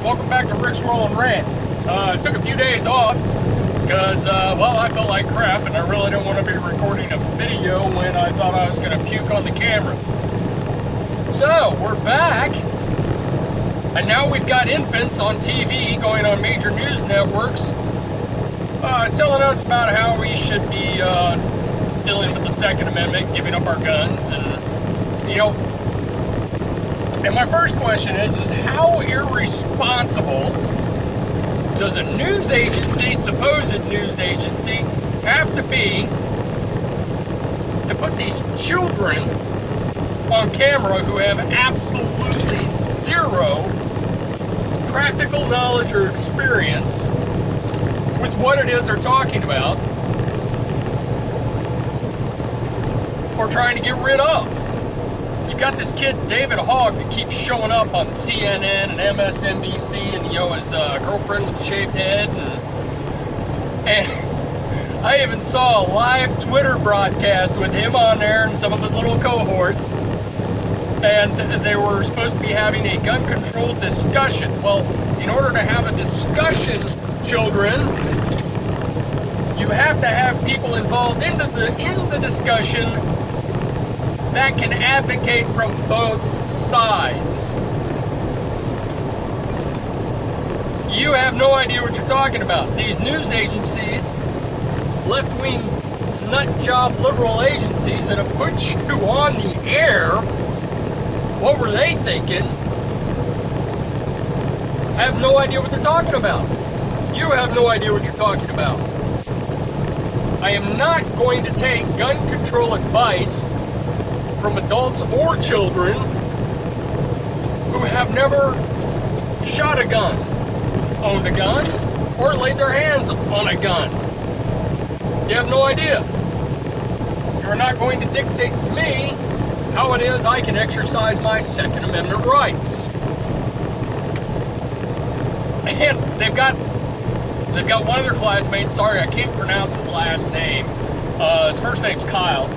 welcome back to Rick's Roll and Rant. Took a few days off because, well, I felt like crap and I really didn't want to be recording a video when I thought I was going to puke on the camera. So, we're back, and now we've got infants on TV going on major news networks telling us about how we should be dealing with the Second Amendment, giving up our guns, and, you know, and my first question is how irresponsible does a news agency, supposed news agency, have to be to put these children on camera who have absolutely zero practical knowledge or experience with what it is they're talking about or trying to get rid of? You've got this kid, David Hogg, that keeps showing up on CNN and MSNBC, and, you know, his girlfriend with the shaved head. And I even saw a live Twitter broadcast with him on there and some of his little cohorts. And they were supposed to be having a gun control discussion. Well, in order to have a discussion, children, you have to have people involved in the discussion that can advocate from both sides. You have no idea what you're talking about. These news agencies, left-wing nut-job liberal agencies that have put you on the air, what were they thinking? Have no idea what they're talking about. You have no idea what you're talking about. I am not going to take gun control advice from adults or children who have never shot a gun, owned a gun, or laid their hands on a gun. You have no idea. You're not going to dictate to me how it is I can exercise my Second Amendment rights. And they've got one of their classmates, sorry I can't pronounce his last name, his first name's Kyle,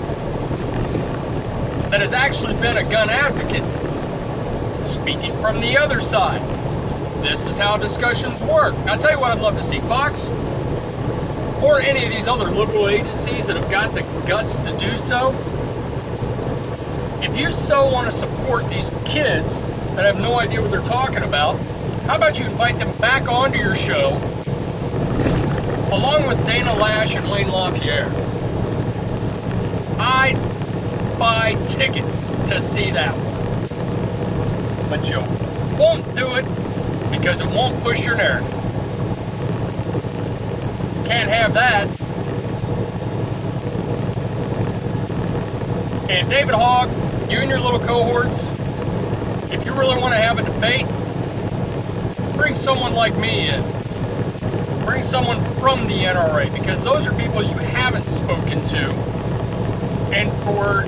that has actually been a gun advocate, speaking from the other side. This is how discussions work. Now, I'll tell you what I'd love to see. Fox, or any of these other liberal agencies that have got the guts to do so, if you so want to support these kids that have no idea what they're talking about, how about you invite them back onto your show, along with Dana Lash and Wayne LaPierre? I'd buy tickets to see that one. But you won't do it because it won't push your narrative. Can't have that. And David Hogg, you and your little cohorts, if you really want to have a debate, bring someone like me in. Bring someone from the NRA, because those are people you haven't spoken to. And for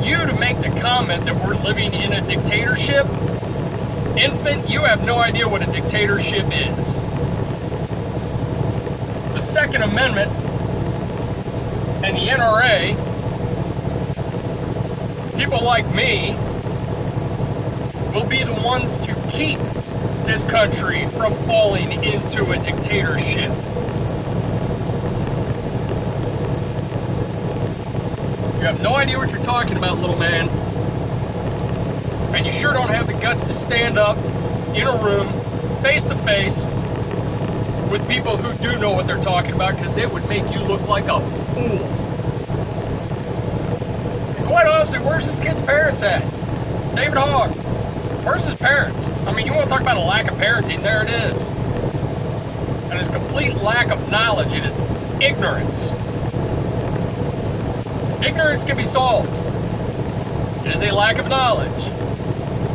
you to make the comment that we're living in a dictatorship, infant, you have no idea what a dictatorship is. The Second Amendment and the NRA, people like me, will be the ones to keep this country from falling into a dictatorship. You have no idea what you're talking about, little man. And you sure don't have the guts to stand up in a room, face to face, with people who do know what they're talking about, because it would make you look like a fool. And quite honestly, where's this kid's parents at? David Hogg. Where's his parents? I mean, you want to talk about a lack of parenting, there it is. And it's complete lack of knowledge. It is ignorance. Ignorance can be solved. It is a lack of knowledge.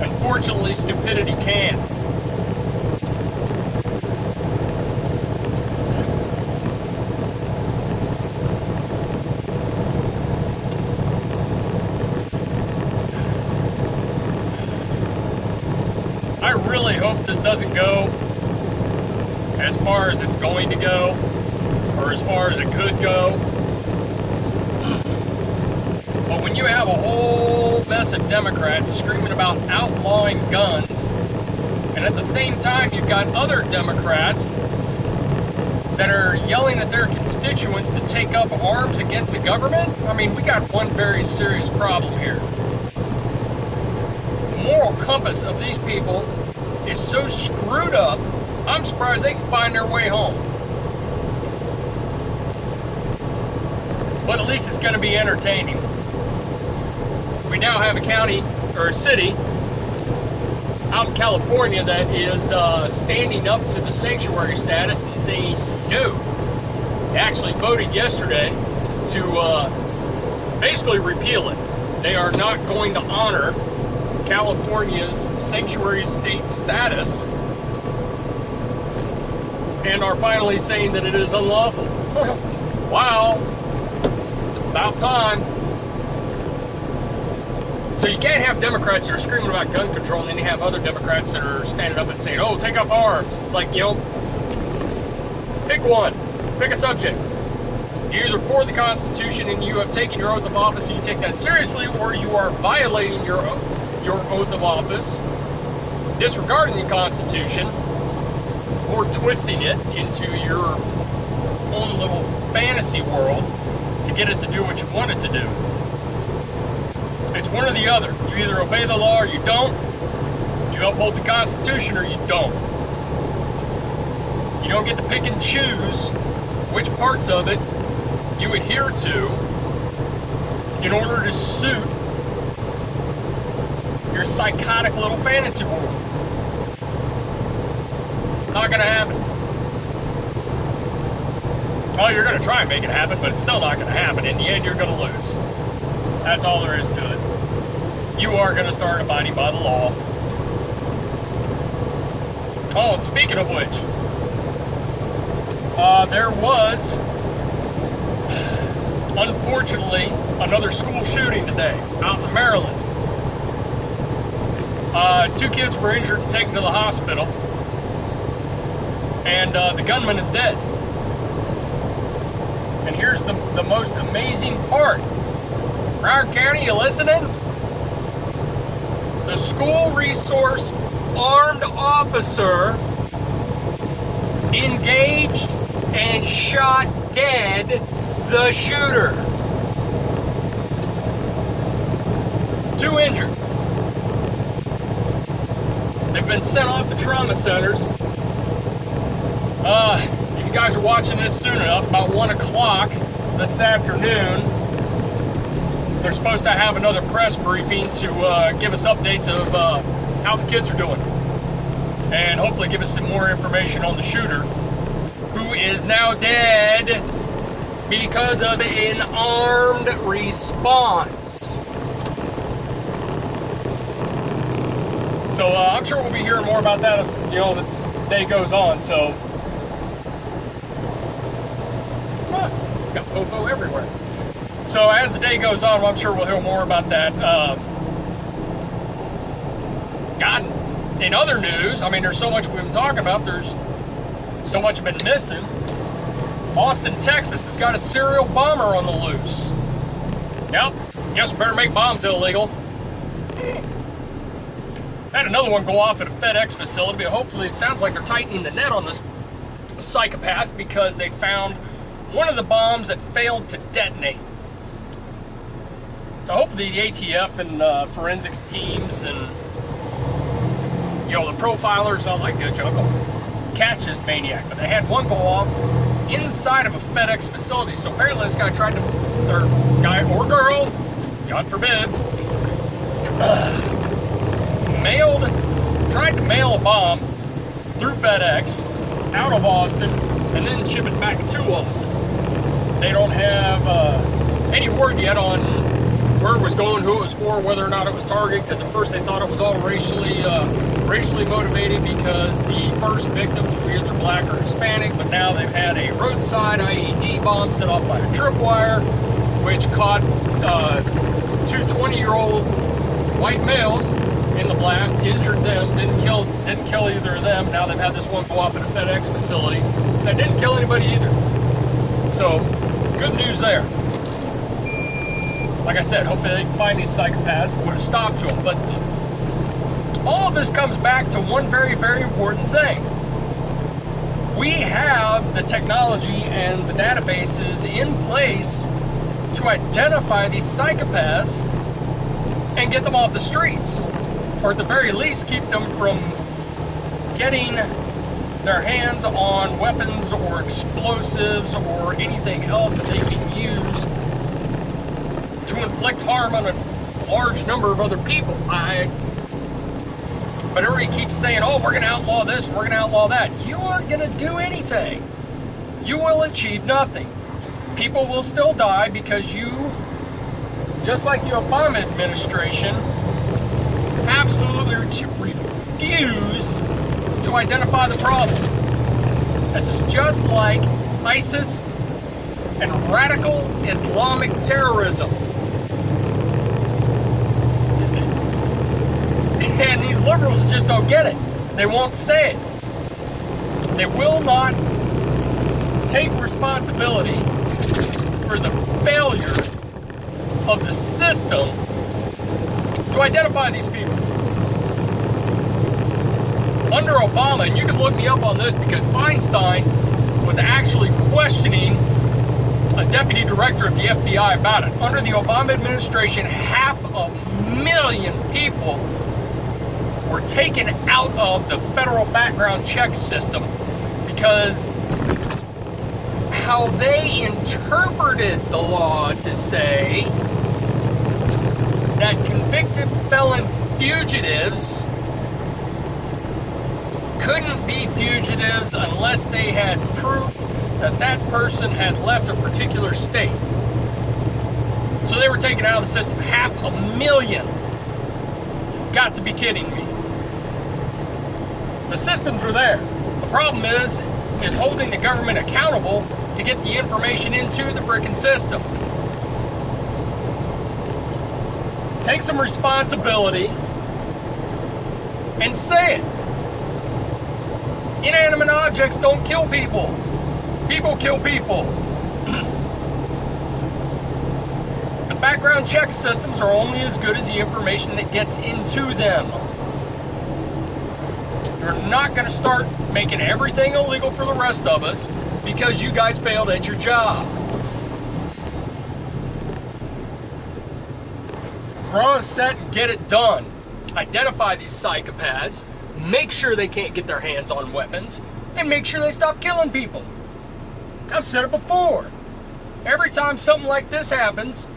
Unfortunately, stupidity can. I really hope this doesn't go as far as it's going to go, or as far as it could go. But when you have a whole mess of Democrats screaming about outlawing guns, And at the same time, you've got other Democrats that are yelling at their constituents to take up arms against the government. I mean, we got one very serious problem here. The moral compass of these people is so screwed up, I'm surprised they can find their way home. But at least it's going to be entertaining. We now have a county, or a city, out in California that is standing up to the sanctuary status and saying no. They actually voted yesterday to basically repeal it. They are not going to honor California's sanctuary state status and are finally saying that it is unlawful. Wow. About time. So you can't have Democrats that are screaming about gun control and then you have other Democrats that are standing up and saying, oh, take up arms. It's like, pick one. Pick a subject. You're either for the Constitution and you have taken your oath of office and you take that seriously, or you are violating your oath of office, disregarding the Constitution, or twisting it into your own little fantasy world to get it to do what you want it to do. It's one or the other. You either obey the law or you don't. You uphold the Constitution or you don't. You don't get to pick and choose which parts of it you adhere to in order to suit your psychotic little fantasy world. Not gonna happen. Oh, you're gonna try and make it happen, but it's still not gonna happen. In the end, you're gonna lose. That's all there is to it. You are gonna start abiding by the law. Oh, and speaking of which, there was, unfortunately, another school shooting today out in Maryland. 2 kids were injured and taken to the hospital, and the gunman is dead. And here's the most amazing part. Broward County, you listening? The school resource armed officer engaged and shot dead the shooter. 2 injured. They've been sent off to trauma centers. If you guys are watching this soon enough, about 1 o'clock this afternoon, they're supposed to have another press briefing to give us updates of how the kids are doing. And hopefully give us some more information on the shooter, who is now dead because of an armed response. So I'm sure we'll be hearing more about that as the day goes on. So got popo everywhere. So as the day goes on, I'm sure we'll hear more about that. God, in other news, I mean, there's so much we've been talking about. There's so much been missing. Austin, Texas has got a serial bomber on the loose. Yep, guess we better make bombs illegal. Had another one go off at a FedEx facility, but hopefully it sounds like they're tightening the net on this psychopath because they found one of the bombs that failed to detonate. So hopefully the ATF and forensics teams and the profilers and all that good junk will catch this maniac. But they had one go off inside of a FedEx facility. So apparently this guy tried to, or guy or girl, God forbid, tried to mail a bomb through FedEx out of Austin and then ship it back to Austin. They don't have any word yet on where it was going, who it was for, whether or not it was targeted, because at first they thought it was all racially motivated because the first victims were either black or Hispanic, but now they've had a roadside IED bomb set off by a tripwire, which caught 2 20-year-old white males in the blast, injured them, didn't kill either of them. Now they've had this one go off at a FedEx facility that didn't kill anybody either. So, good news there. Like I said, hopefully they can find these psychopaths and put a stop to them. But all of this comes back to one very, very important thing. We have the technology and the databases in place to identify these psychopaths and get them off the streets, or at the very least keep them from getting their hands on weapons or explosives or anything else that they can use to inflict harm on a large number of other people. But everybody keeps saying, oh, we're going to outlaw this, we're going to outlaw that. You aren't going to do anything. You will achieve nothing. People will still die because you, just like the Obama administration, absolutely refuse to identify the problem. This is just like ISIS and radical Islamic terrorism. And these liberals just don't get it. They won't say it. They will not take responsibility for the failure of the system to identify these people. Under Obama, and you can look me up on this because Feinstein was actually questioning a deputy director of the FBI about it. Under the Obama administration, 500,000 people were taken out of the federal background check system because how they interpreted the law to say that convicted felon fugitives couldn't be fugitives unless they had proof that that person had left a particular state. So they were taken out of the system. 500,000. You've got to be kidding me. The systems are there. The problem is holding the government accountable to get the information into the freaking system. Take some responsibility and say it. Inanimate objects don't kill people. People kill people. The background check systems are only as good as the information that gets into them. You're not going to start making everything illegal for the rest of us because you guys failed at your job. Grow a set and get it done. Identify these psychopaths, make sure they can't get their hands on weapons, and make sure they stop killing people. I've said it before. Every time something like this happens,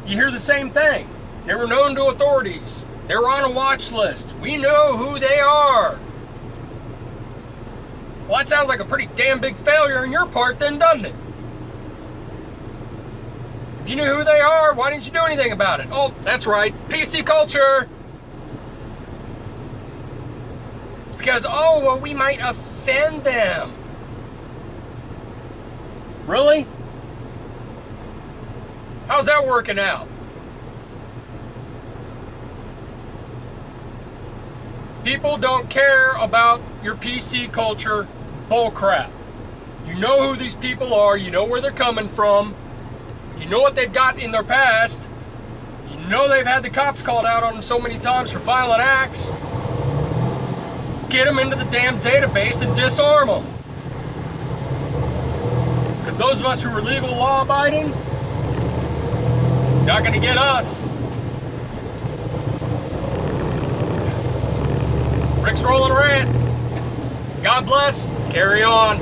you hear the same thing. They were known to authorities. They were on a watch list. We know who they are. Well, that sounds like a pretty damn big failure on your part then, doesn't it? If you knew who they are, why didn't you do anything about it? Oh, that's right, PC culture. It's because, oh, well, we might offend them. Really? How's that working out? People don't care about your PC culture bullcrap. You know who these people are, you know where they're coming from, you know what they've got in their past, you know they've had the cops called out on them so many times for violent acts. Get them into the damn database and disarm them. Because those of us who are legal, law-abiding, not going to get us. Rick's rolling Rant. God bless. Carry on.